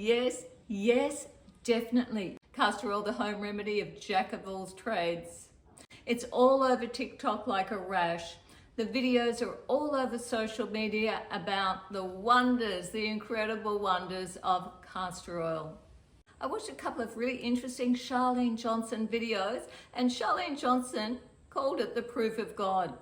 Yes, yes, definitely. Castor Oil, the home remedy of jack of all trades. It's all over TikTok like a rash. The videos are all over social media about the wonders, the incredible wonders of castor oil. I watched a couple of really interesting Charlene Johnson videos, and Charlene Johnson called it the proof of God.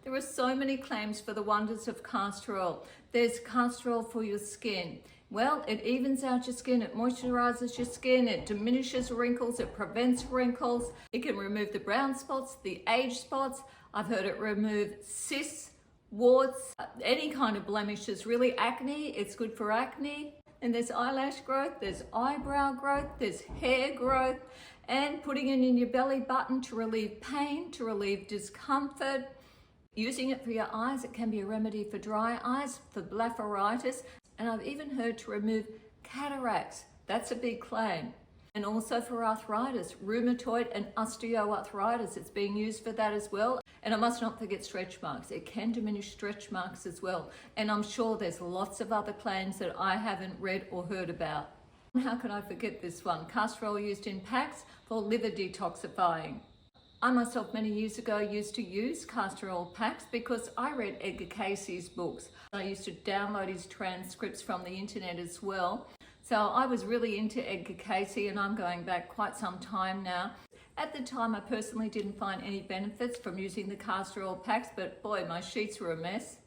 There are so many claims for the wonders of castor oil. There's castor oil for your skin. Well, it evens out your skin, it moisturizes your skin, it diminishes wrinkles, it prevents wrinkles. It can remove the brown spots, the age spots. I've heard it remove cysts, warts, any kind of blemishes, really acne. It's good for acne. And there's eyelash growth, there's eyebrow growth, there's hair growth, and putting it in your belly button to relieve pain, to relieve discomfort. Using it for your eyes, it can be a remedy for dry eyes, for blepharitis, and I've even heard to remove cataracts. That's a big claim. And also for arthritis, rheumatoid and osteoarthritis. It's being used for that as well. And I must not forget stretch marks. It can diminish stretch marks as well. And I'm sure there's lots of other claims that I haven't read or heard about. How can I forget this one? Castor oil used in packs for liver detoxifying. I myself many years ago used to use castor oil packs because I read Edgar Cayce's books. I used to download his transcripts from the internet as well. So I was really into Edgar Cayce, and I'm going back quite some time now. At the time, I personally didn't find any benefits from using the castor oil packs, but boy, my sheets were a mess.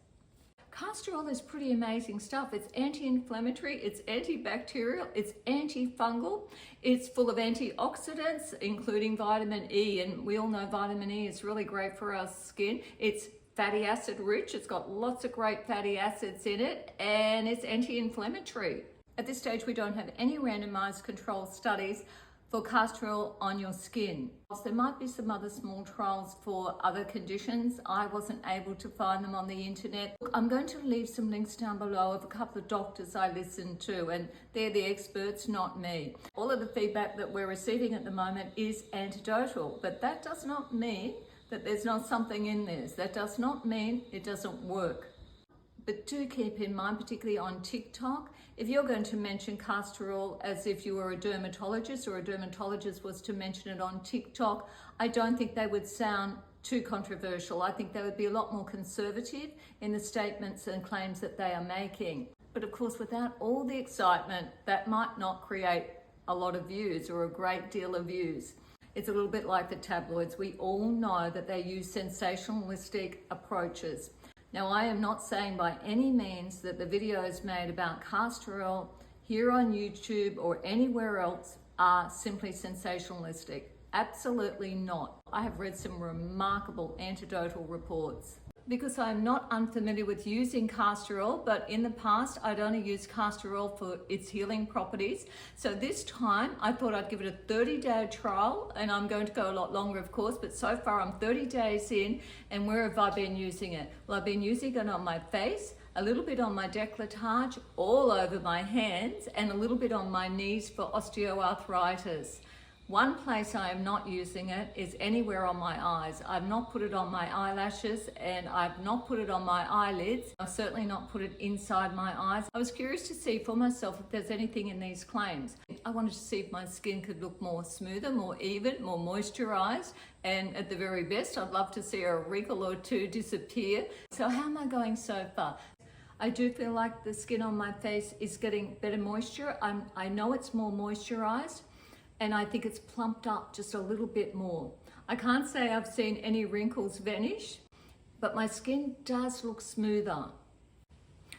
Castor oil is pretty amazing stuff. It's anti-inflammatory, it's antibacterial, it's antifungal, it's full of antioxidants, including vitamin E, and we all know vitamin E is really great for our skin. It's fatty acid rich, it's got lots of great fatty acids in it, and it's anti-inflammatory. At this stage, we don't have any randomized controlled studies for castor oil on your skin. There might be some other small trials for other conditions. I wasn't able to find them on the internet. I'm going to leave some links down below of a couple of doctors I listened to, and they're the experts, not me. All of the feedback that we're receiving at the moment is anecdotal, but that does not mean that there's not something in this. That does not mean it doesn't work. But do keep in mind, particularly on TikTok, if you're going to mention castor oil as if you were a dermatologist, or a dermatologist was to mention it on TikTok, I don't think they would sound too controversial. I think they would be a lot more conservative in the statements and claims that they are making. But of course, without all the excitement, that might not create a lot of views or a great deal of views. It's a little bit like the tabloids. We all know that they use sensationalistic approaches. Now, I am not saying by any means that the videos made about castor oil here on YouTube or anywhere else are simply sensationalistic. Absolutely not. I have read some remarkable anecdotal reports. Because I'm not unfamiliar with using castor oil, but in the past I'd only used castor oil for its healing properties. So this time I thought I'd give it a 30-day trial, and I'm going to go a lot longer, of course, but so far I'm 30 days in, and where have I been using it? Well, I've been using it on my face, a little bit on my décolletage, all over my hands, and a little bit on my knees for osteoarthritis. One place I am not using it is anywhere on my eyes. I've not put it on my eyelashes, and I've not put it on my eyelids. I've certainly not put it inside my eyes. I was curious to see for myself if there's anything in these claims. I wanted to see if my skin could look more smoother, more even, more moisturized, and at the very best, I'd love to see a wrinkle or two disappear. So how am I going so far? I do feel like the skin on my face is getting better moisture. I know it's more moisturized, and I think it's plumped up just a little bit more. I can't say I've seen any wrinkles vanish, but my skin does look smoother.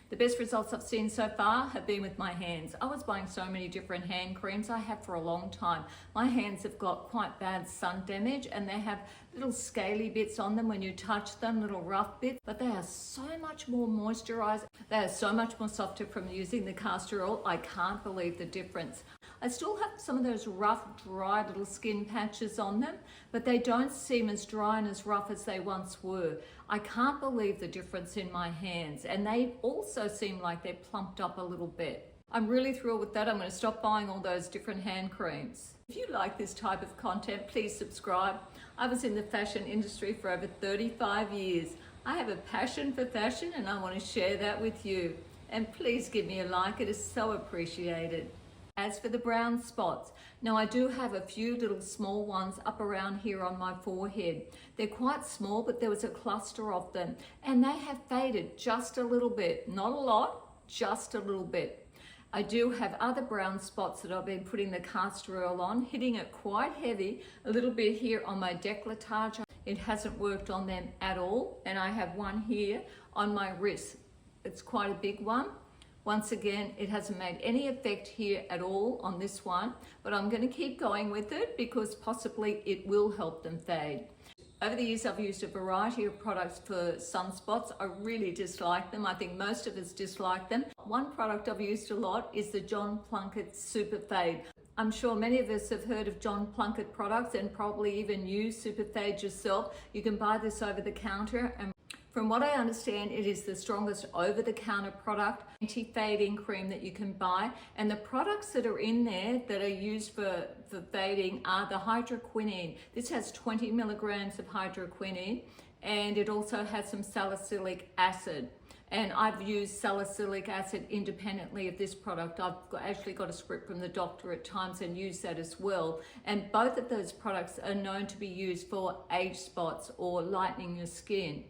The best results I've seen so far have been with my hands. I was buying so many different hand creams. I have for a long time. My hands have got quite bad sun damage, and they have little scaly bits on them when you touch them, little rough bits, but they are so much more moisturized. They are so much more softer from using the castor oil. I can't believe the difference. I still have some of those rough, dry little skin patches on them, but they don't seem as dry and as rough as they once were. I can't believe the difference in my hands, and they also seem like they're plumped up a little bit. I'm really thrilled with that. I'm going to stop buying all those different hand creams. If you like this type of content, please subscribe. I was in the fashion industry for over 35 years. I have a passion for fashion, and I want to share that with you. And please give me a like. It is so appreciated. As for the brown spots, now I do have a few little small ones up around here on my forehead. They're quite small, but there was a cluster of them and they have faded just a little bit. Not a lot, just a little bit. I do have other brown spots that I've been putting the castor oil on, hitting it quite heavy, a little bit here on my décolletage. It hasn't worked on them at all. And I have one here on my wrist. It's quite a big one. Once again, it hasn't made any effect here at all on this one, but I'm going to keep going with it because possibly it will help them fade. Over the years, I've used a variety of products for sunspots. I really dislike them. I think most of us dislike them. One product I've used a lot is the John Plunkett Super Fade. I'm sure many of us have heard of John Plunkett products and probably even use Super Fade yourself. You can buy this over the counter, and from what I understand, it is the strongest over-the-counter product, anti-fading cream that you can buy. And the products that are in there that are used for fading are the hydroquinone. This has 20 milligrams of hydroquinone, and it also has some salicylic acid. And I've used salicylic acid independently of this product. I've actually got a script from the doctor at times and used that as well. And both of those products are known to be used for age spots or lightening your skin.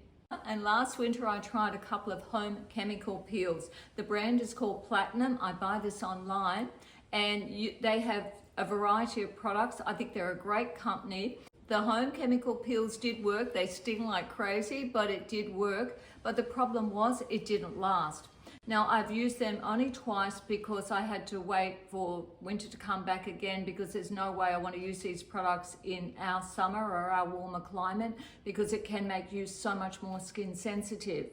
And last winter I tried a couple of home chemical peels. The brand is called Platinum. I buy this online and they have a variety of products. I think they're a great company. The home chemical peels did work. They sting like crazy, but it did work. But the problem was it didn't last. Now I've used them only twice because I had to wait for winter to come back again because there's no way I want to use these products in our summer or our warmer climate because it can make you so much more skin sensitive.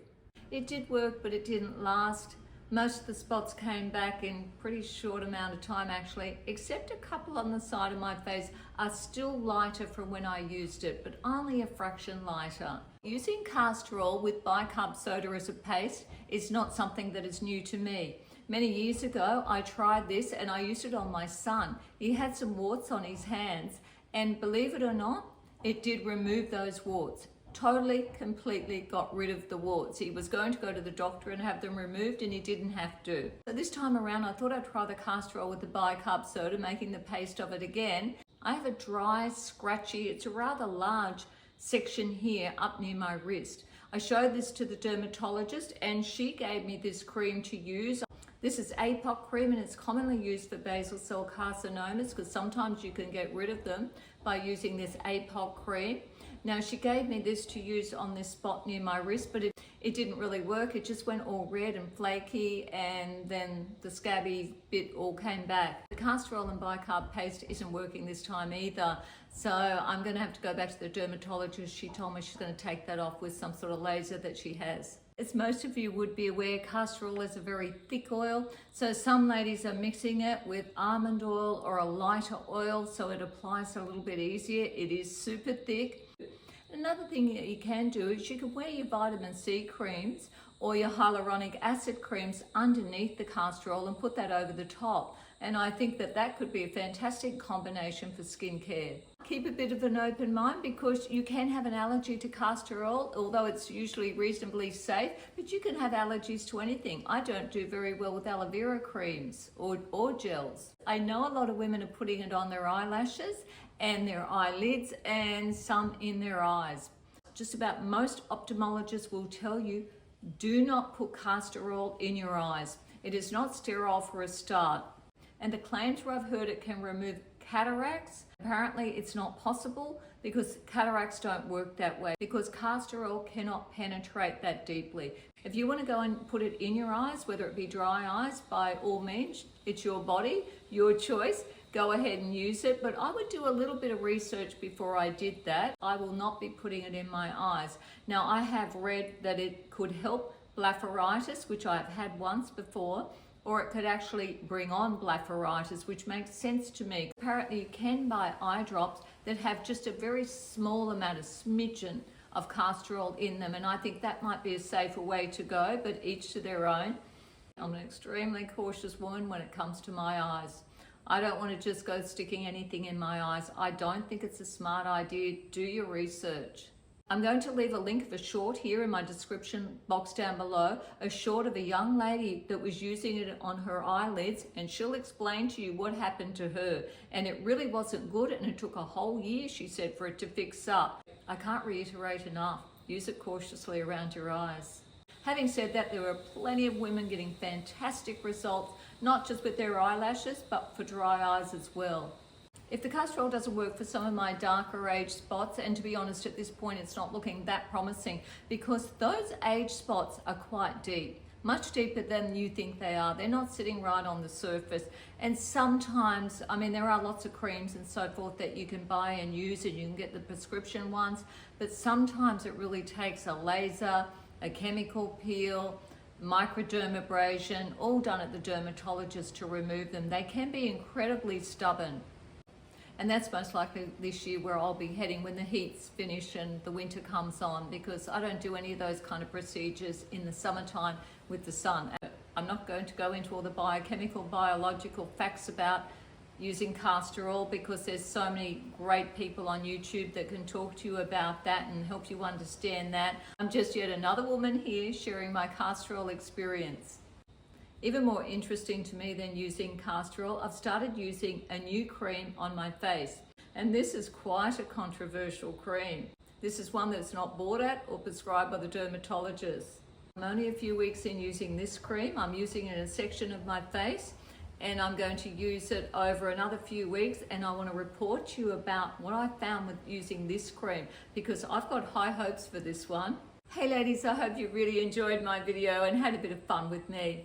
It did work, but it didn't last. Most of the spots came back in pretty short amount of time actually, except a couple on the side of my face are still lighter from when I used it, but only a fraction lighter. Using castor oil with bicarb soda as a paste is not something that is new to me. Many years ago, I tried this and I used it on my son. He had some warts on his hands and believe it or not, it did remove those warts. Totally, completely got rid of the warts. He was going to go to the doctor and have them removed and he didn't have to. So this time around, I thought I'd try the castor oil with the bicarb soda, making the paste of it again. I have a dry, scratchy, it's a rather large section here up near my wrist. I showed this to the dermatologist and she gave me this cream to use. This is APOC cream and it's commonly used for basal cell carcinomas because sometimes you can get rid of them by using this APOC cream. Now she gave me this to use on this spot near my wrist, but it didn't really work. It just went all red and flaky and then the scabby bit all came back. The castor oil and bicarb paste isn't working this time either. So I'm gonna have to go back to the dermatologist. She told me she's gonna take that off with some sort of laser that she has. As most of you would be aware, castor oil is a very thick oil. So some ladies are mixing it with almond oil or a lighter oil so it applies a little bit easier. It is super thick. Another thing that you can do is you can wear your vitamin C creams or your hyaluronic acid creams underneath the castor oil and put that over the top. And I think that that could be a fantastic combination for skincare. Keep a bit of an open mind because you can have an allergy to castor oil, although it's usually reasonably safe, but you can have allergies to anything. I don't do very well with aloe vera creams or gels. I know a lot of women are putting it on their eyelashes and their eyelids and some in their eyes. Just about most ophthalmologists will tell you, do not put castor oil in your eyes. It is not sterile for a start. And the claims where I've heard it can remove cataracts, apparently it's not possible because cataracts don't work that way because castor oil cannot penetrate that deeply. If you want to go and put it in your eyes, whether it be dry eyes, by all means, it's your body, your choice. Go ahead and use it, but I would do a little bit of research before I did that. I will not be putting it in my eyes. Now, I have read that it could help blepharitis, which I've had once before, or it could actually bring on blepharitis, which makes sense to me. Apparently, you can buy eye drops that have just a very small amount, a smidgen of castor oil in them, and I think that might be a safer way to go, but each to their own. I'm an extremely cautious woman when it comes to my eyes. I don't want to just go sticking anything in my eyes. I don't think it's a smart idea. Do your research. I'm going to leave a link of a short here in my description box down below, a short of a young lady that was using it on her eyelids, and she'll explain to you what happened to her. And it really wasn't good, and it took a whole year, she said, for it to fix up. I can't reiterate enough, use it cautiously around your eyes. Having said that, there are plenty of women getting fantastic results, not just with their eyelashes, but for dry eyes as well. If the castor oil doesn't work for some of my darker age spots, and to be honest, at this point it's not looking that promising, because those age spots are quite deep, much deeper than you think they are. They're not sitting right on the surface. And sometimes, I mean, there are lots of creams and so forth that you can buy and use, and you can get the prescription ones, but sometimes it really takes a laser, a chemical peel, microdermabrasion, all done at the dermatologist to remove them. They can be incredibly stubborn. And that's most likely this year where I'll be heading when the heat's finished and the winter comes on, because I don't do any of those kind of procedures in the summertime with the sun. I'm not going to go into all the biochemical, biological facts about using castor oil, because there's so many great people on YouTube that can talk to you about that and help you understand that. I'm just yet another woman here sharing my castor oil experience. Even more interesting to me than using castor oil, I've started using a new cream on my face. And this is quite a controversial cream. This is one that's not bought at or prescribed by the dermatologist. I'm only a few weeks in using this cream. I'm using it in a section of my face, and I'm going to use it over another few weeks, and I want to report to you about what I found with using this cream, because I've got high hopes for this one. Hey ladies, I hope you really enjoyed my video and had a bit of fun with me.